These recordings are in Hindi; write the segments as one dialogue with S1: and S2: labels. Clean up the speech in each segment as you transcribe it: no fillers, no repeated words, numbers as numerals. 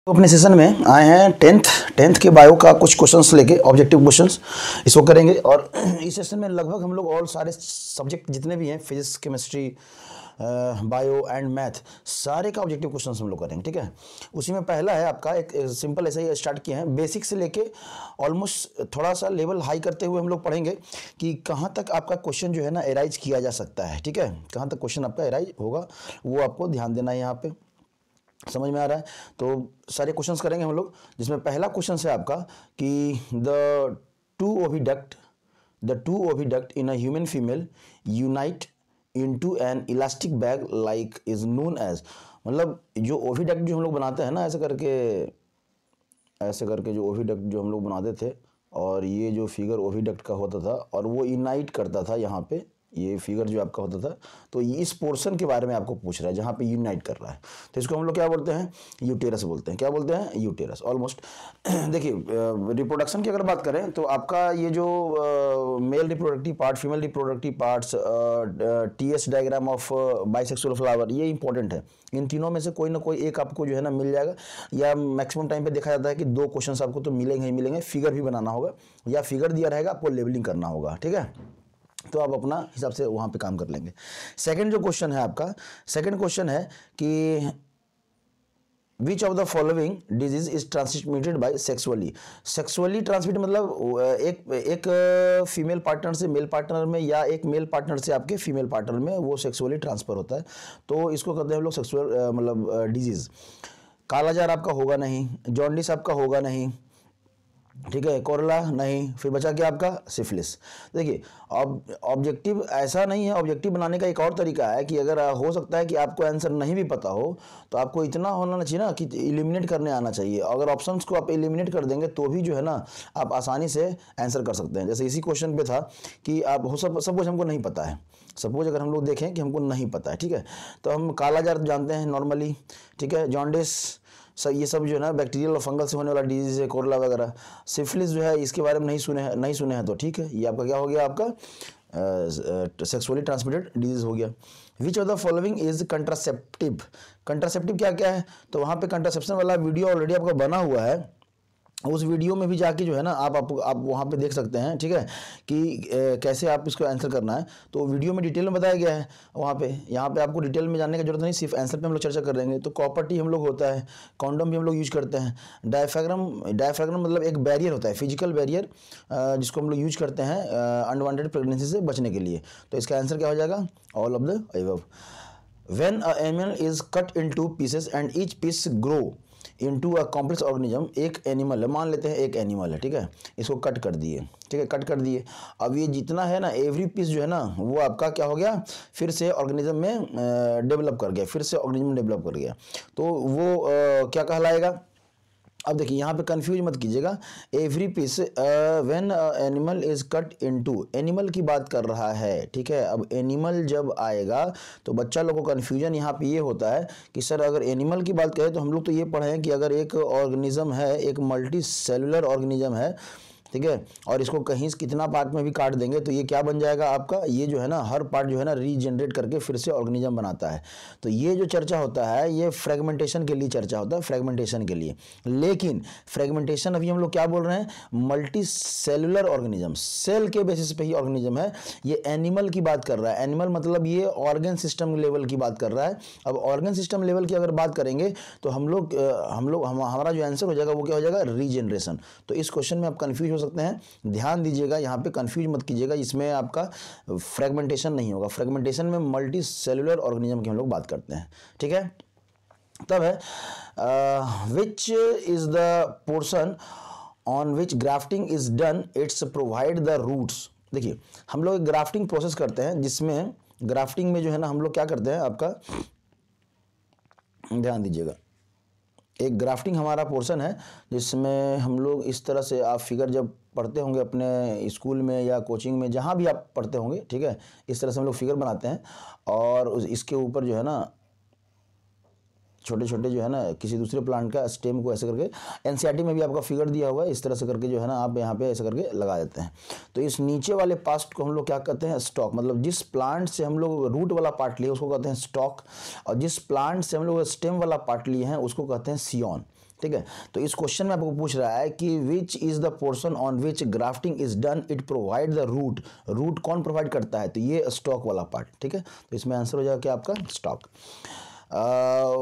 S1: तो अपने सेशन में आए हैं टेंथ के बायो का कुछ क्वेश्चंस लेके, ऑब्जेक्टिव क्वेश्चंस इसको करेंगे। और इस सेशन में लगभग हम लोग ऑल सारे सब्जेक्ट जितने भी हैं, physics, chemistry, bio and math, सारे का ऑब्जेक्टिव क्वेश्चंस हम लोग करेंगे। ठीक है, उसी में पहला है आपका एक सिंपल ऐसे ही स्टार्ट किए हैं, बेसिक से लेके ऑलमोस्ट थोड़ा सा लेवल हाई करते हुए हम लोग पढ़ेंगे कि कहाँ तक आपका क्वेश्चन जो है ना एराइज किया जा सकता है। ठीक है, कहाँ तक क्वेश्चन आपका एराइज होगा वो आपको ध्यान देना है। यहाँ पे समझ में आ रहा है? तो सारे क्वेश्चंस करेंगे हम लोग, जिसमें पहला क्वेश्चन है आपका कि the two oviduct in a human female unite into an elastic bag like is known as. मतलब जो ओविडक्ट जो हम लोग बनाते हैं ना, ऐसे करके जो ओविडक्ट जो हम लोग बनाते थे, और ये जो फिगर ओविडक्ट का होता था और वो यूनाइट करता था, यहाँ पे ये फिगर जो आपका होता था, तो इस पोर्शन के बारे में आपको पूछ रहा है जहाँ पे यूनाइट कर रहा है, तो इसको हम लोग क्या बोलते हैं? यूटेरस बोलते हैं। क्या बोलते हैं? यूटेरस। ऑलमोस्ट देखिए, रिप्रोडक्शन की अगर बात करें तो आपका ये जो male reproductive part, female reproductive parts, TS diagram of bisexual flower, ये इंपॉर्टेंट है। इन तीनों में से कोई ना कोई एक आपको जो है ना मिल जाएगा, या मैक्सिमम टाइम पे देखा जाता है कि 2 क्वेश्चन आपको तो मिलेंगे ही मिलेंगे। फिगर भी बनाना होगा, या फिगर दिया रहेगा, आपको लेबलिंग करना होगा। ठीक है, तो आप अपना हिसाब से वहाँ पे काम कर लेंगे। सेकंड जो क्वेश्चन है आपका, सेकंड क्वेश्चन है कि which of the following disease is transmitted by sexually transmit, मतलब एक फीमेल पार्टनर से मेल पार्टनर में, या एक मेल पार्टनर से आपके फीमेल पार्टनर में वो सेक्सुअली ट्रांसफर होता है, तो इसको कहते हैं हम लोग सेक्सुअल मतलब डिजीज। कालाजार आपका होगा नहीं, जॉन्डिस आपका होगा नहीं, ठीक है, कोरोला नहीं, फिर बचा क्या आपका? सिफिलिस। देखिए, ऑब्जेक्टिव ऐसा नहीं है, ऑब्जेक्टिव बनाने का एक और तरीका है कि अगर हो सकता है कि आपको आंसर नहीं भी पता हो, तो आपको इतना होना चाहिए ना कि इलिमिनेट करने आना चाहिए। अगर ऑप्शंस को आप इलिमिनेट कर देंगे तो भी जो है ना आप आसानी से आंसर कर सकते हैं। जैसे इसी क्वेश्चन पे था कि आप हो सपोज हमको नहीं पता है, सपोज अगर हम लोग देखें कि हमको नहीं पता है, ठीक है, तो हम कालाजार जानते हैं नॉर्मली, ठीक है, जॉन्डिस, ये सब जो है ना बैक्टीरियल और फंगल से होने वाला डिजीज है, कोरोला वगैरह। सिफिलिस जो है इसके बारे में नहीं सुने हैं, तो ठीक है, ये आपका क्या हो गया? आपका सेक्सुअली ट्रांसमिटेड डिजीज हो गया। Which of the following is contraceptive? Contraceptive क्या क्या है? तो वहाँ पे कंट्रासेप्शन वाला वीडियो ऑलरेडी आपका बना हुआ है, उस वीडियो में भी जाके जो है ना आप वहाँ पे देख सकते हैं। ठीक है, कि कैसे आप इसको आंसर करना है, तो वीडियो में डिटेल में बताया गया है वहाँ पे। यहाँ पे आपको डिटेल में जानने की जरूरत नहीं, सिर्फ आंसर पे हम लोग चर्चा कर लेंगे। तो कॉपर टी हम लोग होता है, कॉन्डम भी हम लोग यूज करते हैं, डायफ्राग्राम मतलब एक बैरियर होता है, फिजिकल बैरियर, जिसको हम लोग यूज करते हैं अनवांटेड प्रेगनेंसी से बचने के लिए। तो इसका आंसर क्या हो जाएगा? All of the above. When a animal is cut into pieces and each piece grow into a complex organism, एक एनिमल है, मान लेते हैं एक एनिमल है, ठीक है, इसको कट कर दिए, ठीक है, कट कर दिए। अब ये जितना है ना एवरी पीस जो है ना वो आपका क्या हो गया? फिर से ऑर्गेनिज्म में डेवलप कर गया, फिर से ऑर्गेनिज्म डेवलप कर गया, तो वो क्या कहलाएगा? अब देखिए, यहाँ पे कंफ्यूज मत कीजिएगा। Every piece when animal is cut into, animal की बात कर रहा है, ठीक है। अब एनिमल जब आएगा तो बच्चा लोग को कंफ्यूजन यहाँ पे ये होता है कि सर अगर एनिमल की बात करें तो हम लोग तो ये पढ़े हैं कि अगर एक ऑर्गेनिज्म है, एक मल्टी सेलुलर ऑर्गेनिज्म है, ठीक है, और इसको कहीं से कितना पार्ट में भी काट देंगे तो ये क्या बन जाएगा आपका? ये जो है ना हर पार्ट जो है ना रीजनरेट करके फिर से ऑर्गेनिज्म बनाता है। तो ये जो चर्चा होता है ये फ्रेगमेंटेशन के लिए चर्चा होता है, फ्रेगमेंटेशन के लिए। लेकिन फ्रेगमेंटेशन अभी हम लोग क्या बोल रहे हैं? मल्टी सेलुलर ऑर्गेनिज्म, सेल के बेसिस पे ही ऑर्गेनिज्म है। ये एनिमल की बात कर रहा है, एनिमल मतलब ये ऑर्गन सिस्टम लेवल की बात कर रहा है। अब ऑर्गन सिस्टम लेवल की अगर बात करेंगे तो हमारा जो आंसर हो जाएगा वो क्या हो जाएगा? रीजनरेशन। तो इस क्वेश्चन में आप कंफ्यूज हो सकते हैं, ध्यान दीजिएगा, यहाँ पे कंफ्यूज मत कीजिएगा, इसमें आपका फ्रेगमेंटेशन नहीं होगा। फ्रेगमेंटेशन में मल्टी सेलुलर ऑर्गेनिज्म की हम लोग बात करते हैं, ठीक है। तब है which is the portion on which grafting is done, its provide the roots. देखिए, हम लोग ग्राफ्टिंग प्रोसेस करते हैं, जिसमें ग्राफ्टिंग में जो है ना हम लोग क्या करते हैं, आपका ध्यान दीजिएगा, एक ग्राफ्टिंग हमारा पोर्शन है जिसमें हम लोग इस तरह से, आप फिगर जब पढ़ते होंगे अपने स्कूल में या कोचिंग में, जहाँ भी आप पढ़ते होंगे, ठीक है, इस तरह से हम लोग फिगर बनाते हैं, और इसके ऊपर जो है ना छोटे छोटे जो है ना किसी दूसरे प्लांट का स्टेम को ऐसे करके, एनसीईआरटी में भी आपका फिगर दिया हुआ है, इस तरह से करके जो है ना आप यहाँ पे ऐसे करके लगा देते हैं। तो इस नीचे वाले पार्ट को हम लोग क्या कहते हैं? स्टॉक। मतलब जिस प्लांट से हम लोग रूट वाला पार्ट लिए उसको कहते हैं स्टॉक, और जिस प्लांट से हम लोग स्टेम वाला पार्ट लिए हैं उसको कहते हैं सियॉन। ठीक है। तो इस क्वेश्चन में आपको पूछ रहा है कि which is the portion on which grafting is done, it provide the root. Root कौन प्रोवाइड करता है, तो ये स्टॉक वाला पार्ट, ठीक है। तो इसमें आंसर हो जाएगा क्या आपका, stock.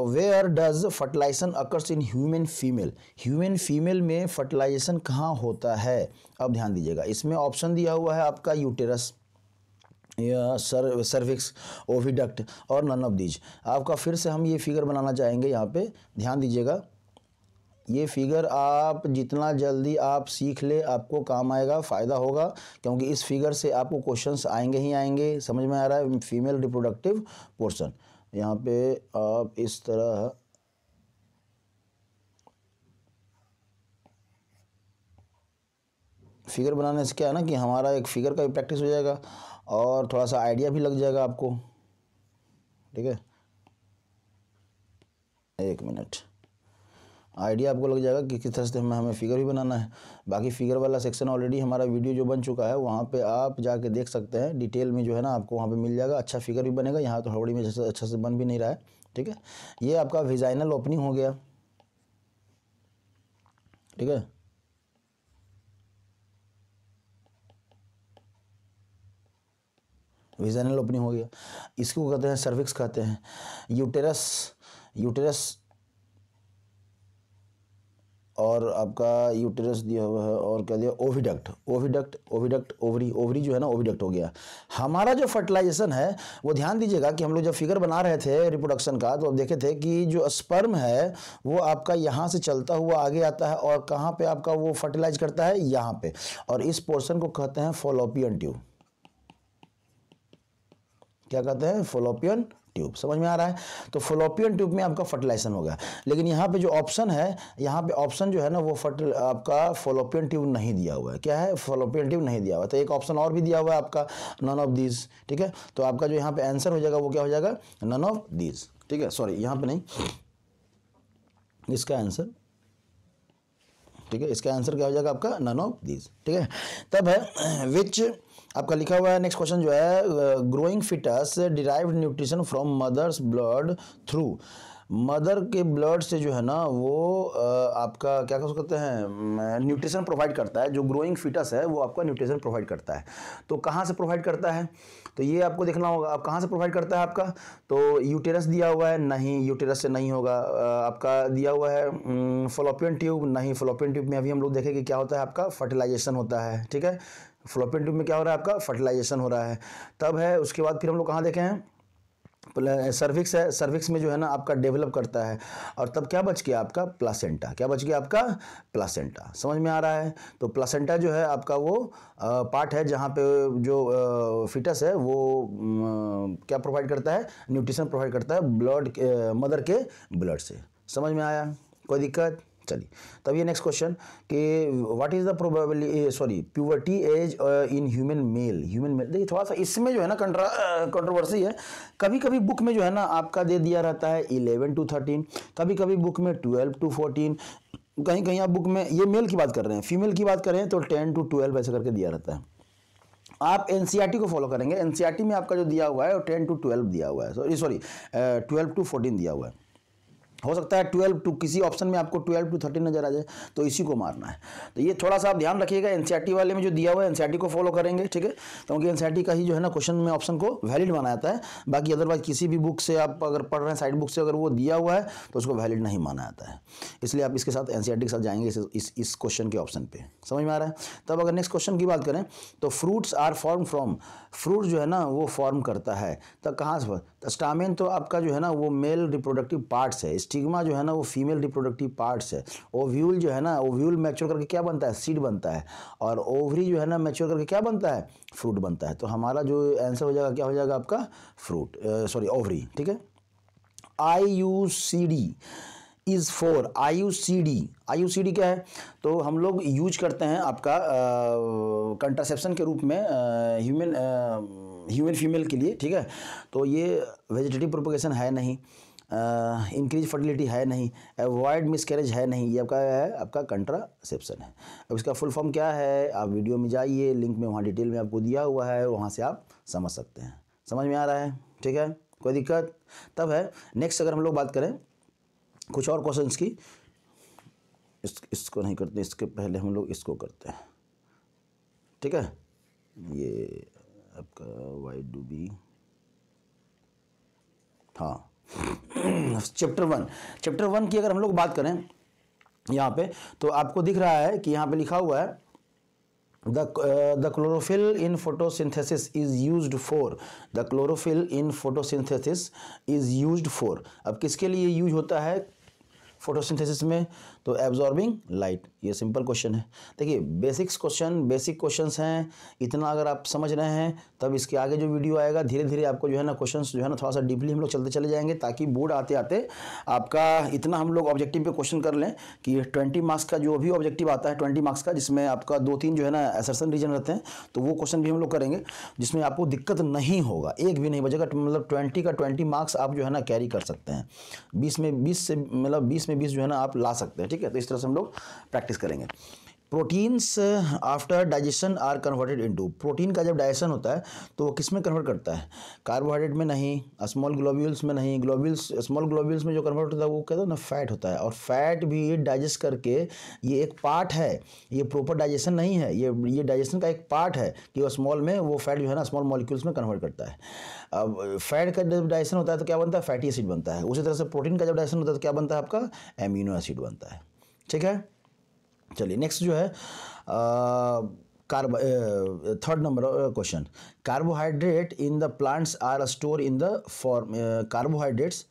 S1: Where does fertilisation occurs in human female, human female में फर्टिलाइजेशन कहाँ होता है। अब ध्यान दीजिएगा, इसमें ऑप्शन दिया हुआ है आपका यूटेरस या सर्विक्स, ओविडक्ट और नन ऑफ दीज। आपका फिर से हम ये फिगर बनाना चाहेंगे, यहाँ पे ध्यान दीजिएगा। ये फिगर आप जितना जल्दी आप सीख ले आपको काम आएगा, फ़ायदा होगा, क्योंकि इस फिगर से आपको क्वेश्चंस आएंगे ही आएंगे। समझ में आ रहा है, फीमेल रिप्रोडक्टिव पोर्शन। यहाँ पे आप इस तरह फिगर बनाने से क्या है ना कि हमारा एक फिगर का भी प्रैक्टिस हो जाएगा और थोड़ा सा आइडिया भी लग जाएगा आपको, ठीक है। एक मिनट, आइडिया आपको लग जाएगा कि किस तरह से हमें फिगर भी बनाना है। बाकी फिगर वाला सेक्शन ऑलरेडी हमारा वीडियो जो बन चुका है, वहाँ पे आप जाके देख सकते हैं डिटेल में, जो है ना आपको वहाँ पे मिल जाएगा। अच्छा फिगर भी बनेगा, यहाँ तो हड़बड़ी में अच्छा से बन भी नहीं रहा है, ठीक है। ये आपका विजाइनल ओपनिंग हो गया, ठीक है। विजाइनल ओपनिंग हो गया, इसको कहते हैं सर्विक्स कहते हैं। यूटेरस, यूटेरस और आपका यूटेरस दिया हुआ है, और क्या दिया, oviduct, oviduct, oviduct, ovary, ovary जो है ना ओविडक्ट हो गया। हमारा जो फर्टिलाइजेशन है वो ध्यान दीजिएगा कि हम लोग जब फिगर बना रहे थे रिप्रोडक्शन का, तो अब देखे थे कि जो स्पर्म है वो आपका यहाँ से चलता हुआ आगे आता है और कहाँ पे आपका वो फर्टिलाइज करता है, यहाँ पे। और इस पोर्शन को कहते हैं फॉलोपियन ट्यूब। क्या कहते हैं, फॉलोपियन ट्यूब। समझ में आ रहा है। तो फॉलोपियन ट्यूब में आपका फर्टिलाइजेशन होगा। लेकिन यहाँ पे जो ऑप्शन है, यहाँ पे ऑप्शन जो है ना वो आपका फॉलोपियन ट्यूब नहीं दिया हुआ है। क्या है, फॉलोपियन ट्यूब नहीं दिया हुआ। तो एक ऑप्शन और भी दिया हुआ है आपका, नन ऑफ दीज, ठीक है। तो आपका जो यहाँ पे आंसर हो जाएगा वो क्या हो जाएगा, नन ऑफ दीज, ठीक है। सॉरी, यहाँ पे नहीं, इसका आंसर, ठीक है, इसका आंसर क्या हो जाएगा आपका, नन ऑफ दीज, ठीक है। तब है विच आपका लिखा हुआ है नेक्स्ट क्वेश्चन जो है, growing foetus derived nutrition from mother's blood through. Mother के ब्लड से जो है ना वो आपका क्या कह सकते हैं, न्यूट्रिशन प्रोवाइड करता है। जो ग्रोइंग फिटस है वो आपका न्यूट्रिशन प्रोवाइड करता है। तो कहाँ से प्रोवाइड करता है, तो ये आपको देखना होगा। आप कहाँ से प्रोवाइड करता है आपका, तो यूटेरस दिया हुआ है, नहीं यूटेरस से नहीं होगा। आपका दिया हुआ है फॉलोपियन ट्यूब, नहीं फॉलोपियन ट्यूब में अभी हम लोग देखेंगे क्या होता है आपका, फर्टिलाइजेशन होता है, ठीक है। फॉलोपियन ट्यूब में क्या हो रहा है आपका, फर्टिलाइजेशन हो रहा है। तब है उसके बाद फिर हम लोग कहाँ देखे हैं, सर्विक्स है। सर्विक्स में जो है ना आपका डेवलप करता है। और तब क्या बच गया आपका, प्लासेंटा। क्या बच गया आपका, प्लासेंटा। समझ में आ रहा है। तो प्लासेंटा जो है आपका वो पार्ट है जहाँ पे जो फिटस है वो क्या प्रोवाइड करता है, न्यूट्रिशन प्रोवाइड करता है ब्लड, मदर के ब्लड से। समझ में आया, कोई दिक्कत। चलिए, तब ये नेक्स्ट क्वेश्चन कि what is the probability puberty age in human male. Human male, देखिए थोड़ा सा इसमें जो है ना कंट्रोवर्सी है। कभी कभी बुक में जो है ना आपका दे दिया रहता है 11 to 13, कभी कभी बुक में 12 to 14, कहीं कहीं आप बुक में, ये मेल की बात कर रहे हैं, फीमेल की बात करें तो 10 to 12 ऐसे करके दिया रहता है। आप एनसीईआरटी को फॉलो करेंगे, एनसीईआरटी में आपका जो दिया हुआ है वो 10 to 12 दिया हुआ है, सॉरी 12 to 14 दिया हुआ है। हो सकता है 12 टू किसी ऑप्शन में आपको 12 to 13 नजर आ जाए, तो इसी को मारना है। तो ये थोड़ा सा आप ध्यान रखिएगा, एनसीईआरटी वाले में जो दिया हुआ है एनसीईआरटी को फॉलो करेंगे, ठीक है। क्योंकि एनसीईआरटी का ही जो है ना क्वेश्चन में ऑप्शन को वैलिड माना जाता है। बाकी अदरवाइज किसी भी बुक से आप अगर पढ़ रहे हैं, साइड बुक से अगर वो दिया हुआ है तो उसको वैलिड नहीं माना जाता है। इसलिए आप इसके साथ एनसीईआरटी के साथ जाएंगे इस क्वेश्चन के ऑप्शन पे। समझ में आ रहा है। तब अगर नेक्स्ट क्वेश्चन की बात करें तो fruits are form from, fruit जो है ना वो फॉर्म करता है, तो कहाँ से, स्टामेन तो आपका जो है ना वो मेल रिप्रोडक्टिव पार्ट्स है, स्टिग्मा जो है ना वो फीमेल रिप्रोडक्टिव पार्ट्स है, ओव्यूल जो है ना, ओव्यूल मैच्योर करके क्या बनता है, सीड बनता है, और ओवरी जो है ना मैच्योर करके क्या बनता है, फ्रूट बनता है। तो हमारा जो आंसर हो जाएगा क्या हो जाएगा आपका, फ्रूट, सॉरी ओवरी, ठीक है। IUCD इज फॉर, IUCD क्या है, तो हम लोग यूज करते हैं आपका कंट्रासेप्शन के रूप में ह्यूमन फीमेल के लिए, ठीक है। तो ये वेजिटेटिव प्रोपगेशन है नहीं, इंक्रीज फर्टिलिटी है नहीं, अवॉइड मिसकैरेज है नहीं, ये आपका है, आपका कंट्रासेप्शन है। अब इसका फुल फॉर्म क्या है, आप वीडियो में जाइए, लिंक में वहाँ डिटेल में आपको दिया हुआ है, वहाँ से आप समझ सकते हैं। समझ में आ रहा है, ठीक है, कोई दिक्कत। तब है नेक्स्ट अगर हम लोग बात करें कुछ और क्वेश्चंस की, इसको नहीं करते, इसके पहले हम लोग इसको करते हैं, ठीक है। ये आपका Y2B, हाँ। चैप्टर वन की अगर हम लोग बात करें यहाँ पे, तो आपको दिख रहा है कि यहाँ पे लिखा हुआ है the chlorophyll in photosynthesis is used for, the chlorophyll in photosynthesis is used for, अब किसके लिए यूज होता है फोटोसिंथेसिस में? तो एब्जॉर्बिंग लाइट। ये सिंपल क्वेश्चन है। देखिए बेसिक क्वेश्चंस हैं, इतना अगर आप समझ रहे हैं तब इसके आगे जो वीडियो आएगा धीरे धीरे आपको जो है ना क्वेश्चंस जो है ना थोड़ा सा डीपली हम लोग चलते चले जाएंगे, ताकि बोर्ड आते आते आपका इतना हम लोग ऑब्जेक्टिव पे क्वेश्चन कर लें कि 20 मार्क्स का जो भी ऑब्जेक्टिव आता है 20 मार्क्स का, जिसमें आपका 2-3 जो है ना असर्शन रीजन रहते हैं, तो वो क्वेश्चन भी हम लोग करेंगे जिसमें आपको दिक्कत नहीं होगा, एक भी नहीं बचेगा। मतलब 20 का 20 मार्क्स आप जो है ना कैरी कर सकते हैं, 20 में 20 जो है ना आप ला सकते हैं, ठीक है। तो इस तरह से हम लोग प्रैक्टिस करेंगे। Proteins after digestion are converted into, protein का जब डाइजेशन होता है तो वो किस में कन्वर्ट करता है? कार्बोहाइड्रेट में नहीं, स्मॉल ग्लोब्यूल्स में नहीं, स्मॉल ग्लोब्यूल्स में जो कन्वर्ट होता है वो कहते हैं ना फैट होता है, और फैट भी डाइजेस्ट करके, ये एक पार्ट है, ये प्रॉपर डाइजेशन नहीं है, ये डाइजेशन का एक पार्ट है कि वो स्मॉल में वो फैट जो है ना स्मॉल मॉलिक्यूल्स में कन्वर्ट करता है। अब फैट का जब डाइजेशन होता है तो क्या बनता है? फैटी एसिड बनता है। उसी तरह से प्रोटीन का जब डाइजेशन होता है तो क्या बनता है आपका? एमिनो एसिड बनता है, ठीक है। चलिए नेक्स्ट जो है third number question, carbohydrate in the plants are store in the form, carbohydrates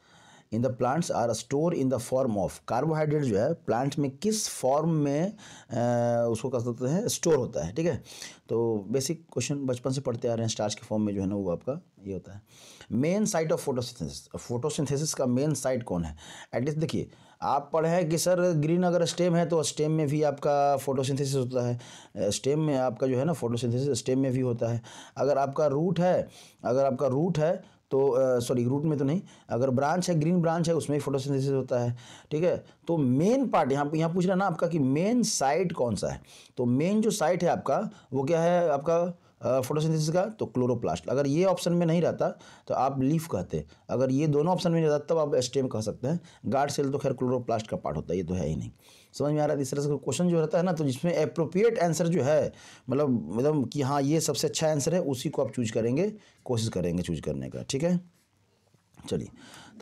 S1: in the plants are store in the form of, carbohydrate जो है प्लांट में किस फॉर्म में उसको कह सकते हैं स्टोर होता है, ठीक है। तो बेसिक क्वेश्चन बचपन से पढ़ते आ रहे हैं, स्टार्च के फॉर्म में जो है ना वो आपका ये होता है। Main site of photosynthesis, photosynthesis का मेन साइट कौन है? एटलीस्ट देखिए आप पढ़े हैं कि सर ग्रीन अगर स्टेम है तो स्टेम में भी आपका फोटोसिंथेसिस होता है, स्टेम में आपका जो है ना फोटोसिंथेसिस स्टेम में भी होता है। अगर आपका रूट है तो सॉरी रूट में तो नहीं, अगर ब्रांच है, ग्रीन ब्रांच है, उसमें भी फोटोसिंथेसिस होता है, ठीक है। तो मेन पार्ट यहाँ पूछ रहा है ना आपका कि मेन साइट कौन सा है, तो मेन जो साइट है आपका वो क्या है आपका फोटोसिंथेसिस का? तो क्लोरोप्लास्ट। अगर ये ऑप्शन में नहीं रहता तो आप लीफ कहते, अगर ये दोनों ऑप्शन में नहीं रहता तब आप स्टेम कह सकते हैं। गार्ड सेल तो खैर क्लोरोप्लास्ट का पार्ट होता है, ये तो है ही नहीं। समझ में आ रहा है? इस तरह से क्वेश्चन जो रहता है ना, तो जिसमें अप्रोप्रिएट आंसर जो है मतलब कि हाँ ये सबसे अच्छा आंसर है, उसी को आप चूज करेंगे, कोशिश करेंगे चूज करने का, ठीक है। चलिए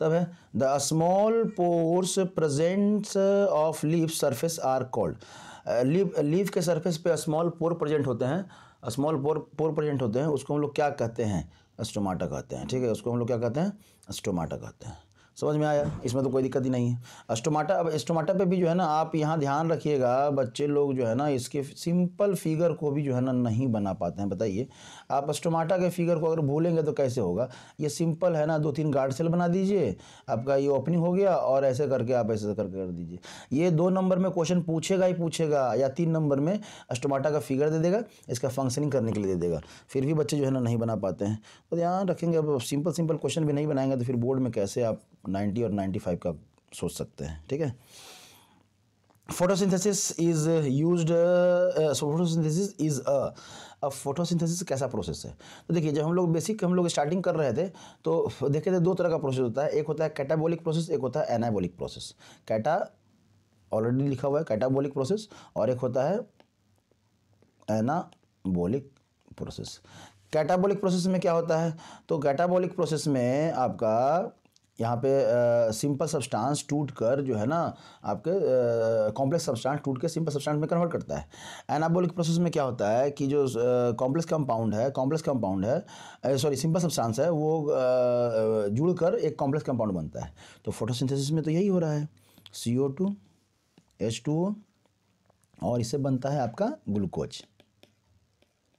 S1: तब है the small pores presents of leaf surface are called, leaf के सरफेस पे स्मॉल पोर प्रेजेंट होते हैं, स्मॉल पोर प्रेजेंट होते हैं, उसको हम लोग क्या कहते हैं? स्टोमाटा कहते हैं, ठीक है। उसको हम लोग क्या कहते हैं? स्टोमाटा कहते हैं। समझ में आया? इसमें तो कोई दिक्कत ही नहीं है। स्टोमाटा, अब स्टोमाटा पे भी जो है ना आप यहाँ ध्यान रखिएगा, बच्चे लोग जो है ना इसके सिंपल फिगर को भी जो है ना नहीं बना पाते हैं। बताइए आप स्टोमाटा के फिगर को अगर भूलेंगे तो कैसे होगा? ये सिंपल है ना, 2-3 गार्ड सेल बना दीजिए, आपका ये ओपनिंग हो गया, और ऐसे करके आप ऐसे करके कर दीजिए। ये 2 नंबर में क्वेश्चन पूछेगा ही पूछेगा, या 3 नंबर में स्टोमाटा का फिगर दे देगा, इसका फंक्शनिंग करने के लिए दे देगा, फिर भी बच्चे जो है ना नहीं बना पाते हैं। तो ध्यान रखेंगे, अब सिंपल क्वेश्चन भी नहीं बनाएंगे तो फिर बोर्ड में कैसे आप 90 और 95 का सोच सकते हैं, ठीक है। Photosynthesis is used, photosynthesis is अब फोटोसिंथेसिस कैसा प्रोसेस है? तो देखिए जब हम लोग स्टार्टिंग कर रहे थे तो देखे थे 2 तरह का प्रोसेस होता है, एक होता है कैटाबोलिक प्रोसेस, एक होता है एनाबोलिक प्रोसेस। कैटा ऑलरेडी लिखा हुआ है कैटाबोलिक प्रोसेस, और एक होता है एनाबोलिक प्रोसेस। कैटाबोलिक प्रोसेस में क्या होता है? तो कैटाबोलिक प्रोसेस में आपका यहाँ पे सिंपल सब्सटेंस टूट कर जो है ना आपके कॉम्प्लेक्स सब्सटेंस टूट के सिंपल सब्सटेंस में कन्वर्ट करता है। एनाबोलिक प्रोसेस में क्या होता है कि जो कॉम्प्लेक्स कंपाउंड है सॉरी सिंपल सब्सटेंस है, वो जुड़कर एक कॉम्प्लेक्स कंपाउंड बनता है। तो फोटोसिंथेसिस में तो यही हो रहा है, CO2 H2O, और इससे बनता है आपका ग्लूकोज,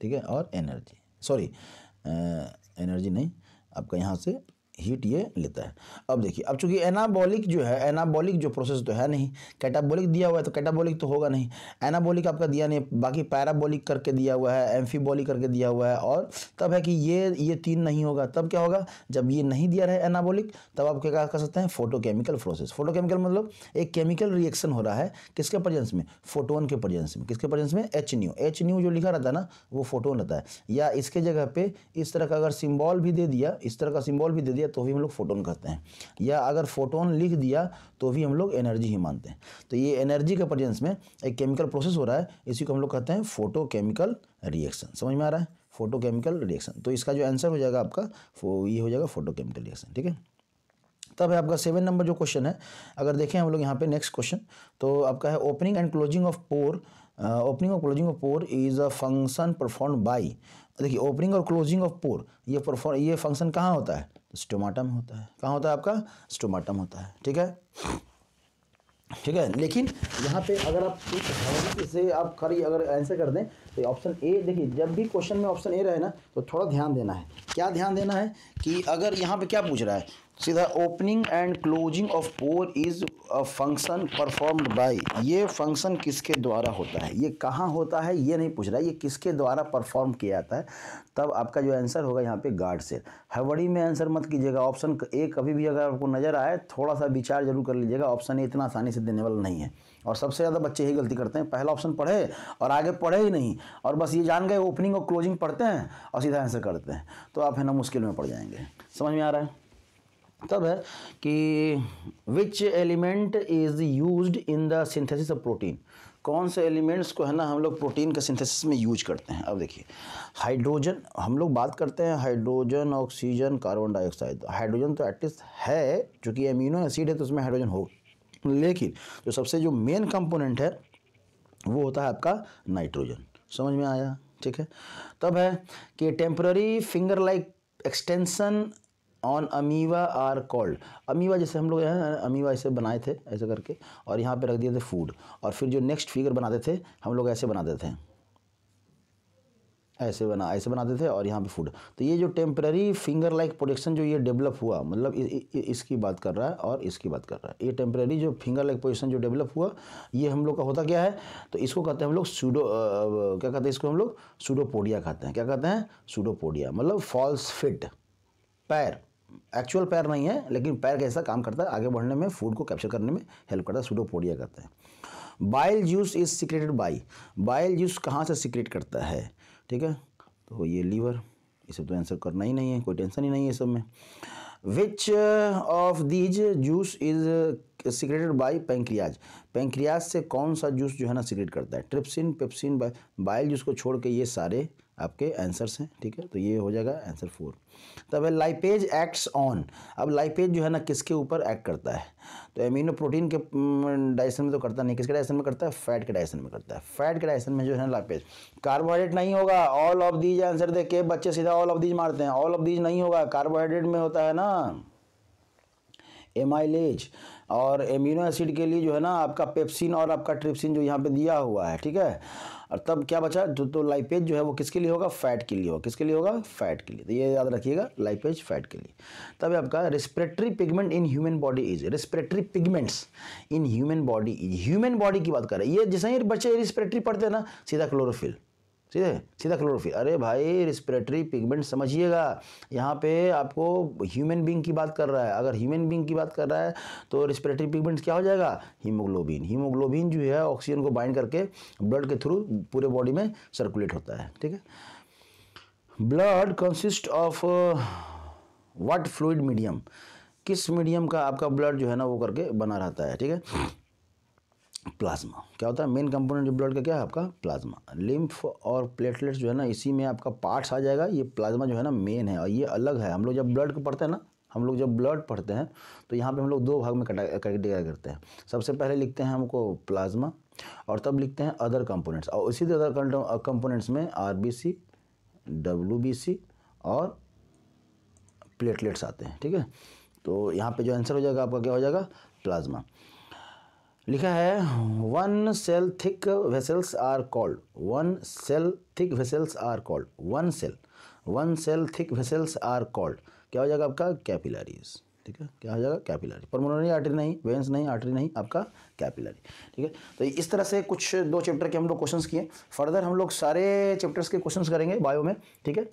S1: ठीक है, और एनर्जी, सॉरी एनर्जी नहीं, आपका यहाँ से हीट ये लेता है। अब देखिए, अब चूंकि एनाबॉलिक जो है, एनाबॉलिक जो प्रोसेस तो है नहीं, कैटाबॉलिक दिया हुआ है तो कैटाबॉलिक तो होगा नहीं, एनाबॉलिक आपका दिया नहीं, बाकी पैराबॉलिक करके दिया हुआ है, एम्फीबॉलिक करके दिया हुआ है, और तब है कि ये 3 नहीं होगा। तब क्या होगा? जब ये नहीं दिया रहे एनाबॉलिक, तब आप क्या कर सकते हैं? Photochemical process. फोटोकेमिकल मतलब एक केमिकल रिएक्शन हो रहा है, किसके प्रेजेंस में? फोटोन के प्रेजेंस में। किसके प्रेजेंस में? HNO जो लिखा रहता है ना वो फोटोन रहता है। या इसके जगह पे इस तरह का अगर सिंबल भी दे दिया, इस तरह का सिंबल भी दे दिया, दिया तो भी हम लोग फोटोन कहते हैं, या अगर फोटोन लिख दिया तो भी हम लोग एनर्जी ही मानते हैं। तो ये एनर्जी के प्रेजेंस में एक केमिकल प्रोसेस हो रहा है, इसी को हम लोग कहते हैं फोटोकेमिकल रिएक्शन। समझ में आ रहा है, फोटोकेमिकल रिएक्शन। तो इसका जो आंसर हो जाएगा आपका ये हो जाएगा फोटोकेमिकल रिएक्शन, ठीक है। तब है आपका 7 नंबर जो क्वेश्चन है, अगर देखें हम लोग यहाँ पे नेक्स्ट क्वेश्चन, तो आपका है opening and closing of pore, opening और closing of pore is a function perform by. देखिए ओपनिंग और क्लोजिंग ऑफ पोर ये फंक्शन कहाँ होता है, स्टोमाटा में होता है। कहाँ होता है आपका, स्टोमाटा में होता है, ठीक है, ठीक है। लेकिन यहाँ पे अगर आप इसे आप खरी अगर आंसर कर दें तो ऑप्शन ए, देखिए जब भी क्वेश्चन में ऑप्शन ए रहे ना तो थोड़ा ध्यान देना है। क्या ध्यान देना है कि अगर यहाँ पे क्या पूछ रहा है, सीधा opening and closing of pore is a function performed by, ये फंक्शन किसके द्वारा होता है, ये कहाँ होता है ये नहीं पूछ रहा है, ये किसके द्वारा परफॉर्म किया जाता है। तब आपका जो आंसर होगा यहाँ पे गार्ड सेल। हड़बड़ी में आंसर मत कीजिएगा, ऑप्शन ए कभी भी अगर आपको नजर आए थोड़ा सा विचार जरूर कर लीजिएगा, ऑप्शन ए इतना आसानी से देने वाला नहीं है। और सबसे ज़्यादा बच्चे यही गलती करते हैं, पहला ऑप्शन पढ़े और आगे पढ़े ही नहीं, और बस ये जान गए ओपनिंग और क्लोजिंग पढ़ते हैं और सीधा आंसर करते हैं, तो आप है ना मुश्किल में पड़ जाएंगे। समझ में आ रहा है। तब है कि which element is used in the synthesis of protein, कौन से एलिमेंट्स को है ना हम लोग प्रोटीन के सिंथेसिस में यूज करते हैं। अब देखिए हाइड्रोजन, हम लोग बात करते हैं hydrogen, oxygen, carbon dioxide. Hydrogen तो एटलीस्ट है, चूँकि एमिनो एसिड है तो उसमें हाइड्रोजन हो, लेकिन जो सबसे जो मेन कंपोनेंट है वो होता है आपका नाइट्रोजन। समझ में आया, ठीक है। तब है कि temporary finger like extension on amoeba are called, amoeba जैसे हम लोग हैं अमीवा ऐसे बनाए थे ऐसे करके और यहाँ पे रख दिए थे फूड, और फिर जो नेक्स्ट फिगर बनाते थे हम लोग ऐसे बनाते थे, ऐसे बनाते थे और यहाँ पे फूड। तो ये जो टेम्पररी फिंगर लाइक पोजीशन जो ये डेवलप हुआ, मतलब इसकी बात कर रहा है और इसकी बात कर रहा है, ये टेम्पररी जो फिंगर लाइक पोजीशन जो डेवलप हुआ ये हम लोग का होता क्या है, तो इसको कहते हैं हम लोग क्या कहते हैं इसको हम लोग सूडोपोडिया कहते हैं। क्या कहते हैं, सूडोपोडिया, मतलब फॉल्स फिट पैर, एक्चुअल पैर नहीं है लेकिन पैर कैसा काम करता है, आगे बढ़ने में फूड को कैप्चर करने में हेल्प करता है, सूडोपोडिया कहते हैं। Bile juice is secreted by, bile juice कहाँ से सीक्रेट करता है, ठीक है, तो ये लीवर, इसे तो आंसर करना ही नहीं है, कोई टेंशन ही नहीं है सब में। Which of these juice is secreted by pancreas, pancreas से कौन सा जूस जो है ना सीक्रेट करता है, ट्रिप्सिन, पेप्सिन, बाइल जूस को छोड़ के ये सारे आपके आंसर्स हैं, ठीक है। तो ये हो जाएगा आंसर 4। तब है लाइपेज एक्ट्स ऑन, अब लाइपेज जो है ना किसके ऊपर एक्ट करता है, तो एमिनो प्रोटीन के डाइजेशन में तो करता नहीं, किसके डाइजेशन में करता है, फैट के डाइजेशन में करता है। फैट के डाइजेशन में जो है लाइपेज, कार्बोहाइड्रेट नहीं होगा, ऑल ऑफ दीज आंसर देख के बच्चे सीधा ऑल ऑफ दीज मारते हैं, ऑल ऑफ दीज नहीं होगा, कार्बोहाइड्रेट में होता है ना एमाइलेज, और एमिनो एसिड के लिए जो है ना आपका पेप्सिन और आपका ट्रिप्सिन जो यहाँ पे दिया हुआ है, ठीक है। और तब क्या बचा, तो लाइपेज जो है वो किसके लिए होगा, फैट के लिए होगा, किसके लिए होगा, फैट के लिए। तो ये याद रखिएगा, लाइपेज फैट के लिए। तब आपका respiratory pigment in human body is, respiratory pigments in human body is, human body की बात कर रहे हैं। ये जैसे ही बच्चे रेस्पिरेटरी पढ़ते हैं ना सीधा क्लोरोफिल, सीधा क्लोरोफिल। अरे भाई रेस्पिरेटरी पिगमेंट समझिएगा, यहाँ पे आपको ह्यूमन बीइंग की बात कर रहा है, अगर ह्यूमन बीइंग की बात कर रहा है तो रेस्पिरेटरी पिगमेंट क्या हो जाएगा, हीमोग्लोबिन। हीमोग्लोबिन जो है ऑक्सीजन को बाइंड करके ब्लड के थ्रू पूरे बॉडी में सर्कुलेट होता है, ठीक है। Blood consist of what fluid medium, किस मीडियम का आपका ब्लड जो है ना वो करके बना रहता है, ठीक है, प्लाज्मा। क्या होता है, मेन कंपोनेंट जो ब्लड का क्या है आपका, प्लाज्मा। लिम्फ और प्लेटलेट्स जो है ना इसी में आपका पार्ट्स आ जाएगा, ये प्लाज्मा जो है ना मेन है और ये अलग है। हम लोग जब ब्लड को पढ़ते हैं ना, हम लोग जब ब्लड पढ़ते हैं तो यहाँ पे हम लोग 2 भाग में कैटेगराइज करते हैं। सबसे पहले लिखते हैं हमको प्लाज्मा और तब लिखते हैं अदर कंपोनेंट्स, और इसी अदर कंपोनेंट्स में आरबीसी, डब्ल्यूबीसी और प्लेटलेट्स आते हैं, ठीक है। तो यहाँ पे जो आंसर हो जाएगा आपका क्या हो जाएगा, प्लाज्मा। लिखा है 1 cell thick vessels are called, 1 cell thick vessels are called, 1 cell thick vessels are called, क्या हो जाएगा आपका, कैपिलरीज, ठीक है। क्या हो जाएगा, कैपिलरी। पल्मोनरी आर्टरी नहीं, वेंस नहीं, आर्टरी नहीं, आपका कैपिलरी, ठीक है। तो इस तरह से कुछ 2 चैप्टर के हम लोग क्वेश्चंस किए, फर्दर हम लोग सारे चैप्टर्स के क्वेश्चंस करेंगे बायो में, ठीक है।